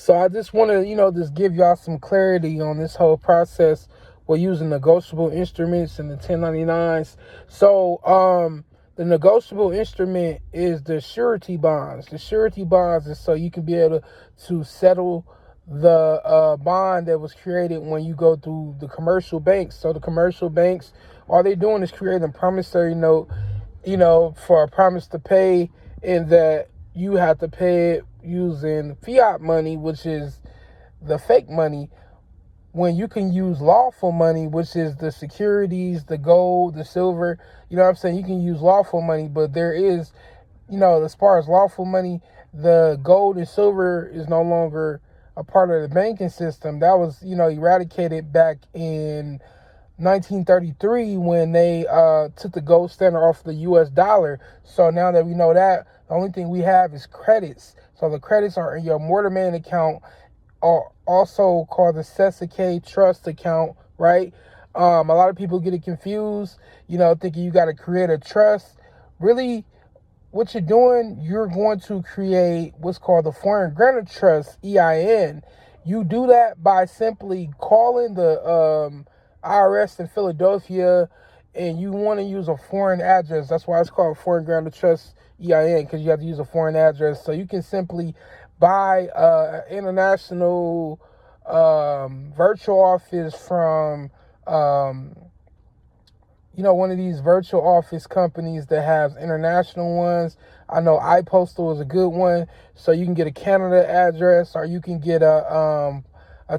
So I just want to, just give y'all some clarity on this whole process. We're using negotiable instruments and the 1099s. So the negotiable instrument is the surety bonds. The surety bonds is so you can be able to settle the bond that was created when you go through the commercial banks. So the commercial banks, all they're doing is creating a promissory note, for a promise to pay, and that you have to pay it using fiat money, which is the fake money, when you can use lawful money, which is the securities, the gold, the silver. You know what I'm saying? You can use lawful money, but there is, as far as lawful money, the gold and silver is no longer a part of the banking system. That was, eradicated back in 1933 when they took the gold standard off the U.S. dollar. So now that we know that, the only thing we have is credits. So the credits are in your Mortarman account, or also called the Cesicate Trust account, right? A lot of people get it confused, thinking you got to create a trust. Really, what you're doing, you're going to create what's called the Foreign Grantor Trust, EIN. You do that by simply calling the IRS in Philadelphia, and you want to use a foreign address. That's why it's called Foreign Grantor Trust EIN, because you have to use a foreign address. So you can simply buy an international virtual office from one of these virtual office companies that has international ones. I know iPostal is a good one. So you can get a Canada address, or you can get a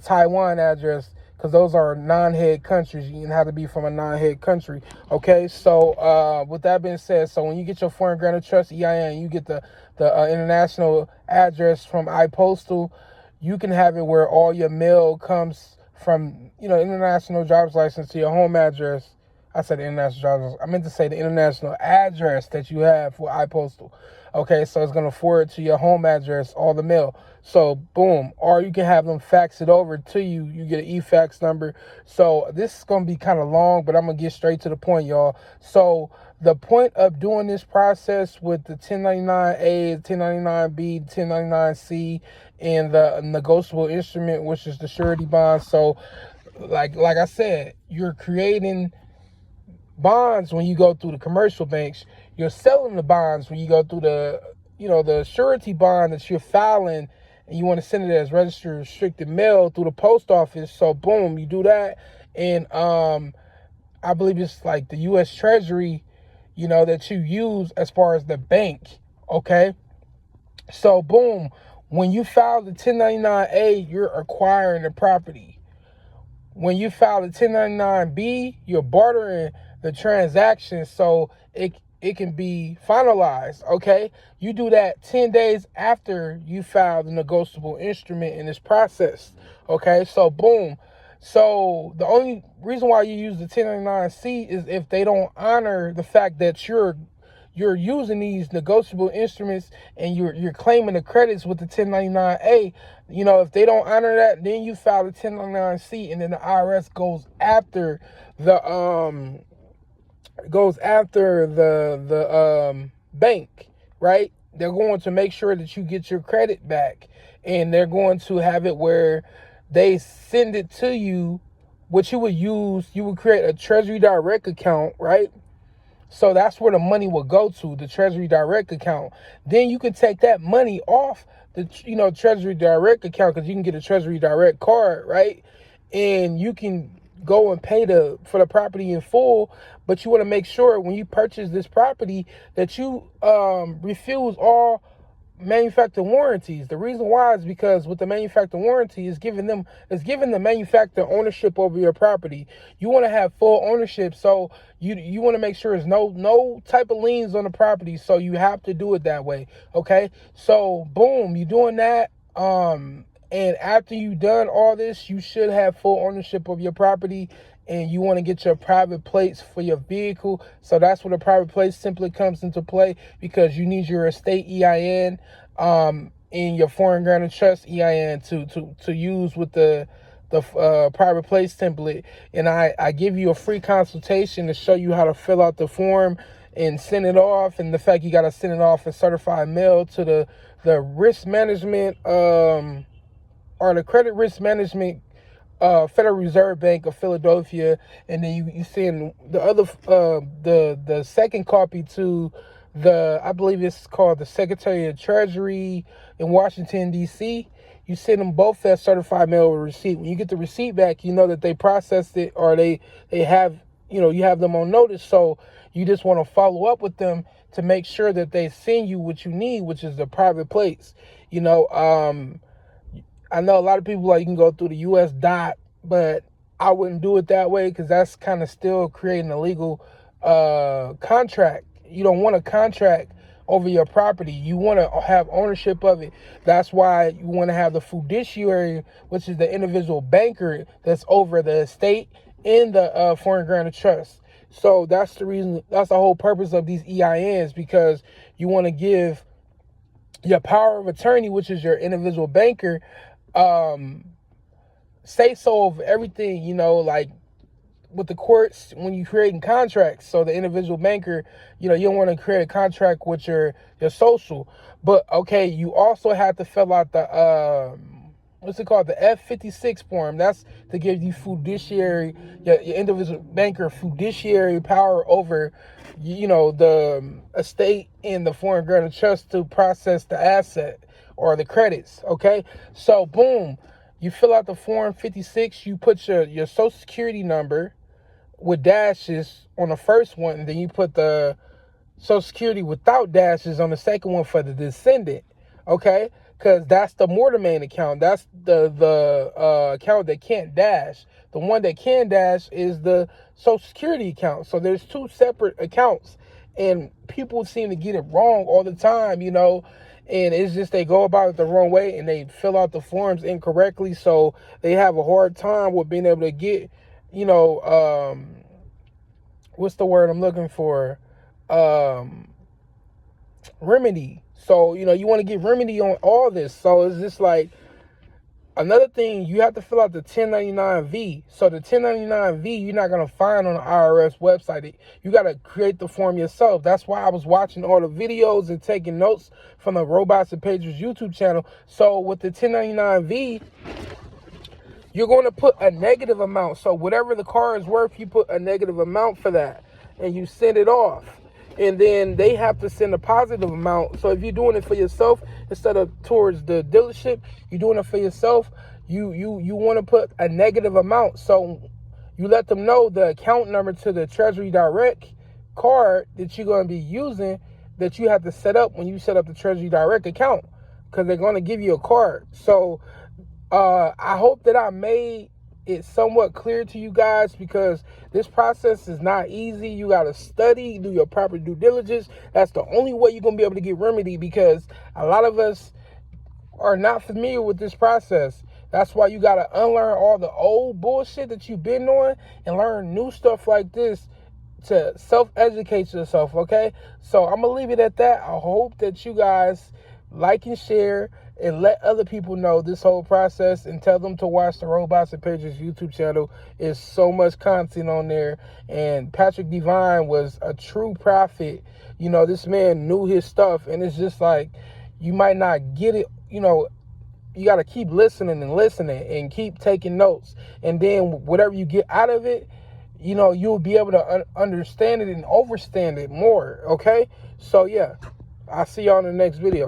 Taiwan address, because those are non-head countries. You have to be from a non-head country. Okay, so with that being said, so when you get your Foreign Grantor Trust EIN, you get the international address from iPostal. You can have it where all your mail comes from, international driver's license to your home address. I said international driver's. I meant to say the international address that you have for iPostal. Okay, so it's gonna forward to your home address all the mail. So boom, or you can have them fax it over to you. You get an e-fax number. So this is gonna be kind of long, but I'm gonna get straight to the point, y'all. So the point of doing this process with the 1099A, 1099B, 1099C, and the negotiable instrument, which is the surety bond. So like I said, you're creating bonds when you go through the commercial banks. You're selling the bonds when you go through the surety bond that you're filing, and you want to send it as registered restricted mail through the post office. So boom, you do that. And I believe it's like the U.S. Treasury, that you use as far as the bank. Okay. So boom, when you file the 1099A, you're acquiring the property. When you file the 1099B, you're bartering the transaction, so it can be finalized. Okay, you do that 10 days after you file the negotiable instrument in this process. Okay, so boom. So the only reason why you use the 1099C is if they don't honor the fact that you're using these negotiable instruments, and you're claiming the credits with the 1099A. If they don't honor that, then you file the 1099C, and then the IRS goes after the bank, right? They're going to make sure that you get your credit back, and they're going to have it where they send it to you. What you would create a Treasury Direct account, right? So that's where the money will go to, the Treasury Direct account. Then you can take that money off the Treasury Direct account, because you can get a Treasury Direct card, right? And you can go and pay for the property in full. But you want to make sure when you purchase this property that you refuse all manufacturer warranties. The reason why is because with the manufacturer warranty is giving the manufacturer ownership over your property. You want to have full ownership, so you want to make sure there's no type of liens on the property. So you have to do it that way. Okay, so boom, you're doing that. And after you've done all this, you should have full ownership of your property. And you want to get your private plates for your vehicle. So that's where the private plate simply comes into play, because you need your estate EIN in your Foreign Grantor Trust EIN to use with the private place template. And I give you a free consultation to show you how to fill out the form and send it off. And the fact you got to send it off in certified mail to the risk management or the Credit Risk Management Federal Reserve Bank of Philadelphia, and then you send the other the second copy to I believe it's called the Secretary of Treasury in Washington D.C. You send them both that certified mail receipt. When you get the receipt back, you know that they processed it, or they have, you have them on notice. So you just want to follow up with them to make sure that they send you what you need, which is the private plates. I know a lot of people you can go through the U.S. dot, but I wouldn't do it that way, because that's kind of still creating a legal contract. You don't want a contract over your property. You want to have ownership of it. That's why you want to have the fiduciary, which is the individual banker that's over the estate in the foreign grantor trust. So that's the reason, that's the whole purpose of these EINs, because you want to give your power of attorney, which is your individual banker, say so of everything, like with the courts when you're creating contracts. So the individual banker, you don't want to create a contract with your social. But okay, you also have to fill out the what's it called, the F56 form. That's to give you fiduciary, your individual banker fiduciary power over, the estate in the foreign grantor trust to process the asset or the credits. Okay, so boom, you fill out the form 56. You put your social security number with dashes on the first one, and then you put the social security without dashes on the second one for the descendant. Okay, because that's the mortmain account. That's the account that can't dash. The one that can dash is the social security account. So there's two separate accounts, and people seem to get it wrong all the time, and it's just they go about it the wrong way, and they fill out the forms incorrectly. So they have a hard time with being able to get, what's the word I'm looking for? Remedy. So, you want to get remedy on all this. So it's just another thing, you have to fill out the 1099-V. So the 1099-V, you're not going to find on the IRS website. You got to create the form yourself. That's why I was watching all the videos and taking notes from the Robots and Pages YouTube channel. So with the 1099-V, you're going to put a negative amount. So whatever the car is worth, you put a negative amount for that, and you send it off. And then they have to send a positive amount. So if you're doing it for yourself instead of towards the dealership, you're doing it for yourself, you want to put a negative amount. So you let them know the account number to the Treasury Direct card that you're going to be using, that you have to set up when you set up the Treasury Direct account, because they're going to give you a card. So I hope that I made it somewhat clear to you guys, because this process is not easy. You got to study, do your proper due diligence. That's the only way you're going to be able to get remedy, because a lot of us are not familiar with this process. That's why you got to unlearn all the old bullshit that you've been on and learn new stuff like this to self-educate yourself, okay? So I'm going to leave it at that. I hope that you guys like and share and let other people know this whole process, and tell them to watch the Robots and Pages YouTube channel. There's so much content on there, and Patrick Devine was a true prophet. This man knew his stuff, and it's just you might not get it, you got to keep listening and keep taking notes, and then whatever you get out of it, you'll be able to understand it and overstand it more, okay? So yeah, I'll see y'all in the next video.